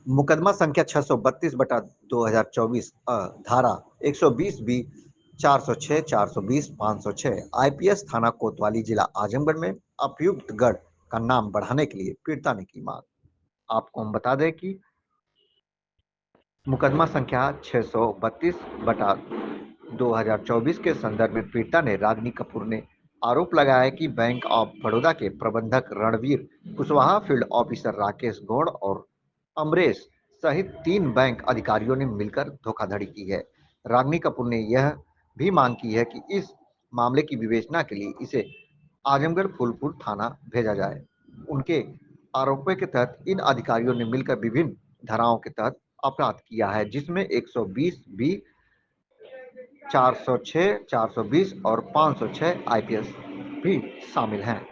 मुकदमा संख्या 632/2024 धारा 120 बी 406, 420, 506 आईपीएस थाना कोतवाली जिला आजमगढ़ में अभियुक्त गढ़ का नाम बढ़ाने के लिए पीड़िता ने की मांग। आपको हम बता दें कि मुकदमा संख्या 632/2024 के संदर्भ में पीड़िता ने रागिनी कपूर ने आरोप लगाया कि बैंक ऑफ बड़ौदा के प्रबंधक रणवीर कुशवाहा, फील्ड ऑफिसर राकेश गौड़ और अमरेश सहित 3 बैंक अधिकारियों ने मिलकर धोखाधड़ी की है। रागिनी कपूर ने यह भी मांग की है कि इस मामले की विवेचना के लिए इसे आजमगढ़ फूलपुर थाना भेजा जाए। उनके आरोपों के तहत इन अधिकारियों ने मिलकर विभिन्न धाराओं के तहत अपराध किया है, जिसमें 120 बी, 406, 420 और 506 आईपीएस भी शामिल हैं।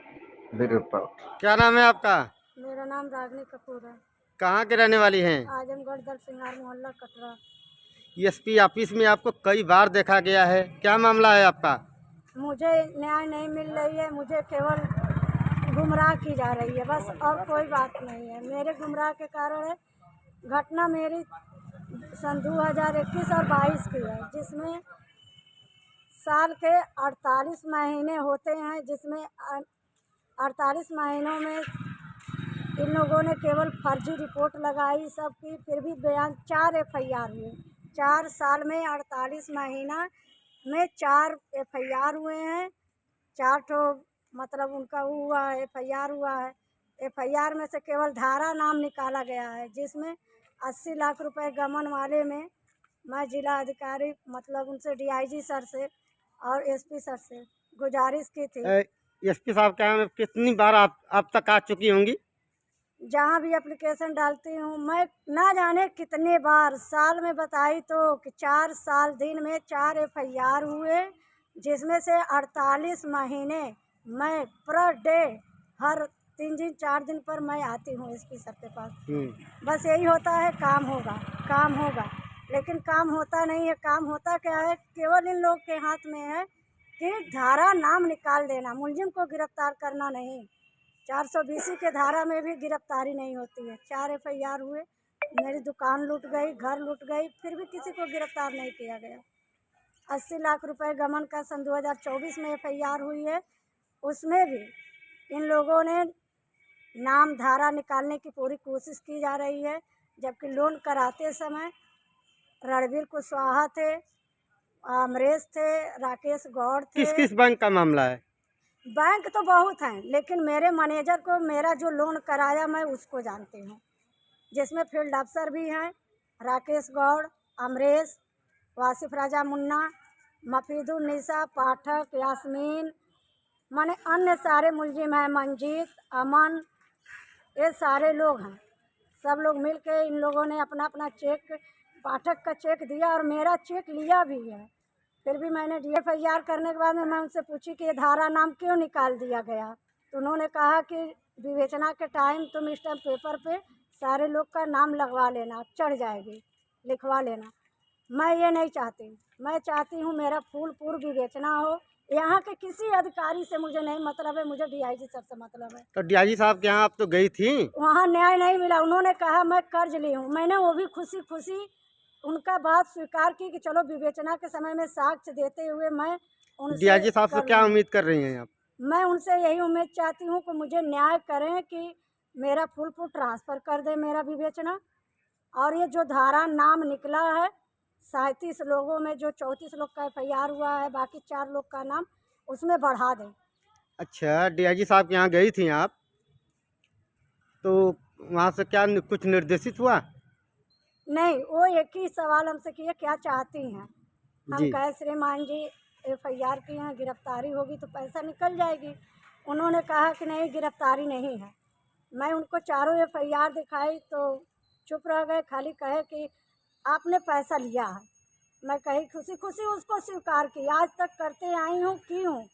Bureau report. क्या नाम है आपका? मेरा नाम रागिनी कपूर है। कहाँ के रहने वाली हैं? आजमगढ़ दलसिंगार मोहल्ला कटरा। एसपी ऑफिस में आपको कई बार देखा गया है, क्या मामला है आपका? मुझे न्याय नहीं मिल रही है, मुझे केवल गुमराह की जा रही है, बस और कोई बात नहीं है। मेरे गुमराह के कारण है। घटना मेरी सन 2021 और 22 की है, जिसमें साल के 48 महीने होते हैं, जिसमें 48 महीनों में इन लोगों ने केवल फर्जी रिपोर्ट लगाई सब की, फिर भी बयान 4 एफआईआर हुए। 4 साल में 48 महीना में 4 एफआईआर हुए हैं। 4 ठो मतलब उनका वो हुआ है, एफआईआर हुआ है। एफआईआर में से केवल धारा नाम निकाला गया है, जिसमें 80 लाख रुपए गबन वाले में मैं जिला अधिकारी मतलब उनसे डीआईजी सर से और एसपी सर से गुजारिश की थी। एसपी साहब क्या है, कितनी बार आप तक आ चुकी होंगी? जहाँ भी एप्लीकेशन डालती हूँ मैं, ना जाने कितने बार साल में बताई तो कि 4 साल दिन में 4 एफआईआर हुए, जिसमें से 48 महीने मैं पर डे हर 3 दिन 4 दिन पर मैं आती हूँ एसपी सर के पास। बस यही होता है, काम होगा काम होगा, लेकिन काम होता नहीं है। काम होता क्या है, केवल इन लोग के हाथ में है कि धारा नाम निकाल देना, मुलजिम को गिरफ्तार करना नहीं। 420 के धारा में भी गिरफ्तारी नहीं होती है। 4 एफआईआर हुए, मेरी दुकान लूट गई, घर लूट गई, फिर भी किसी को गिरफ्तार नहीं किया गया। 80 लाख रुपए गबन का सन 2024 में एफआईआर हुई है, उसमें भी इन लोगों ने नाम धारा निकालने की पूरी कोशिश की जा रही है, जबकि लोन कराते समय रणवीर कुशवाहा थे, अमरेश थे, राकेश गौड़ थे। किस किस बैंक का मामला है? बैंक तो बहुत हैं, लेकिन मेरे मैनेजर को मेरा जो लोन कराया मैं उसको जानती हूँ, जिसमें फील्ड अफसर भी हैं, राकेश गौड़, अमरेश, वासिफ राजा मुन्ना, मफीदुन्निसा, पाठक, यास्मीन, माने अन्य सारे मुलजिम हैं, मंजीत, अमन, ये सारे लोग हैं। सब लोग मिल के इन लोगों ने अपना अपना चेक, पाठक का चेक दिया और मेरा चेक लिया भी है। फिर भी मैंने एफआईआर करने के बाद में मैं उनसे पूछी कि ये धारा नाम क्यों निकाल दिया गया, तो उन्होंने कहा कि विवेचना के टाइम तुम स्टैम्प पेपर पे सारे लोग का नाम लगवा लेना, चढ़ जाएगी, लिखवा लेना। मैं ये नहीं चाहती, मैं चाहती हूँ मेरा फूलपुर विवेचना हो। यहाँ के किसी अधिकारी से मुझे नहीं मतलब है, मुझे डीआईजी सर से मतलब है। तो डीआईजी साहब के यहाँ आप तो गई थी? वहाँ न्याय नहीं मिला। उन्होंने कहा मैं कर्ज ली हूँ, मैंने वो भी खुशी खुशी उनका बात स्वीकार की कि चलो विवेचना के समय में साक्ष्य देते हुए मैं उनसे डीआईजी साहब से क्या उम्मीद कर रही हैं आप? मैं उनसे यही उम्मीद चाहती हूँ कि मुझे न्याय करें कि मेरा फूलपुर ट्रांसफ़र कर दे मेरा विवेचना, और ये जो धारा नाम निकला है 37 लोगों में, जो 34 लोग का एफआईआर हुआ है, बाकी 4 लोग का नाम उसमें बढ़ा दें। अच्छा, डीआईजी साहब के यहाँ गई थी आप, तो वहाँ से क्या कुछ निर्देशित हुआ? नहीं, वो एक ही सवाल हमसे किए, क्या चाहती हैं? हम कहे श्रीमान जी एफआईआर की हैं, गिरफ्तारी होगी तो पैसा निकल जाएगी। उन्होंने कहा कि नहीं, गिरफ्तारी नहीं है। मैं उनको चारों एफआईआर दिखाई तो चुप रह गए, खाली कहे कि आपने पैसा लिया है। मैं कही खुशी खुशी उसको स्वीकार की, आज तक करते आई हूँ की हूँ,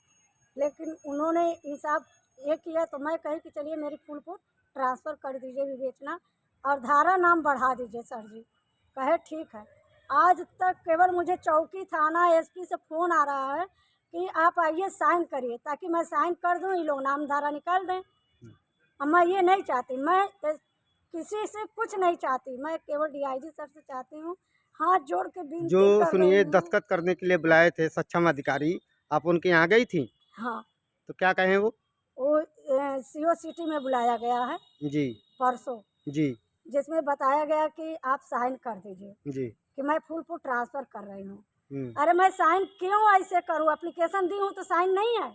लेकिन उन्होंने इंसाफ ये किया तो मैं कही कि चलिए मेरी फूलपुर ट्रांसफ़र कर दीजिए विवेचना और धारा नाम बढ़ा दीजिए सर जी। कहे ठीक है। आज तक केवल मुझे चौकी थाना एसपी से फ़ोन आ रहा है कि आप आइए साइन करिए, ताकि मैं साइन कर दूं, ये लोग नाम धारा निकाल दें। अब मैं ये नहीं चाहती, मैं किसी से कुछ नहीं चाहती, मैं केवल डीआईजी सर से चाहती हूँ, हाथ जोड़ के विनती जो कर सुनिए रही हूँ। दस्तखत करने के लिए बुलाए थे सक्षम अधिकारी, आप उनके यहाँ गई थी? हाँ, तो क्या कहें वो? सीओ सिटी में बुलाया गया है जी, परसों, जी, जिसमें बताया गया कि आप साइन कर दीजिए जी। कि मैं फूलपुर ट्रांसफ़र कर रही हूँ। हुँ। अरे मैं साइन क्यों ऐसे करूँ? एप्लीकेशन दी हूँ तो साइन नहीं है।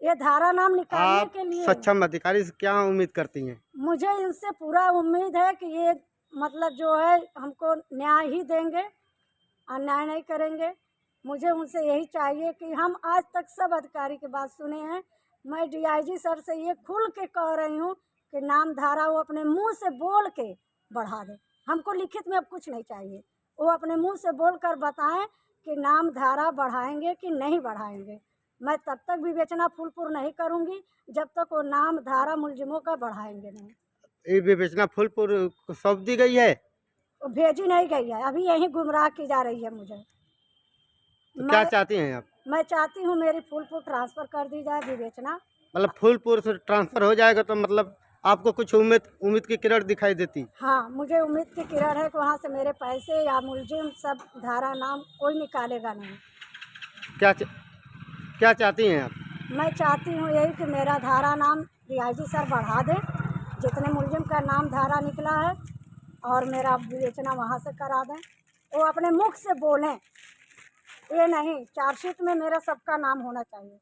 ये धारा नाम निकालने आप के लिए सक्षम अधिकारी से क्या उम्मीद करती हैं? मुझे इनसे पूरा उम्मीद है कि ये मतलब जो है हमको न्याय ही देंगे, अन्याय नहीं करेंगे। मुझे उनसे यही चाहिए कि हम आज तक सब अधिकारी की बात सुने हैं। मैं डीआईजी सर से ये खुल के कह रही हूँ कि नाम धारा वो अपने मुंह से बोल के बढ़ा दें। हमको लिखित में अब कुछ नहीं चाहिए, वो अपने मुंह से बोल कर बताएं कि नाम धारा बढ़ाएंगे कि नहीं बढ़ाएंगे। मैं तब तक विवेचना फूलपुर नहीं करूँगी जब तक वो नाम धारा मुलजिमों का बढ़ाएंगे नहीं। ये विवेचना फूलपुर को सौंप दी गई है? वो भेजी नहीं गई है, अभी यही गुमराह की जा रही है मुझे। तो क्या मैं चाहती हैं आप? मैं चाहती हूँ मेरी फूलपुर ट्रांसफ़र कर दी जाए विवेचना। मतलब फूलपुर से ट्रांसफ़र हो जाएगा तो मतलब आपको कुछ उम्मीद की किरण दिखाई देती? हाँ, मुझे उम्मीद की किरण है कि वहाँ से मेरे पैसे या मुलजिम सब धारा नाम कोई निकालेगा नहीं। क्या च क्या चाहती हैं आप? मैं चाहती हूँ यही कि मेरा धारा नाम डीआईजी सर बढ़ा दें, जितने मुलजिम का नाम धारा निकला है, और मेरा विवेचना वहाँ से करा दें। वो अपने मुख से बोलें, ये नहीं चार्जशीट में मेरा सबका नाम होना चाहिए।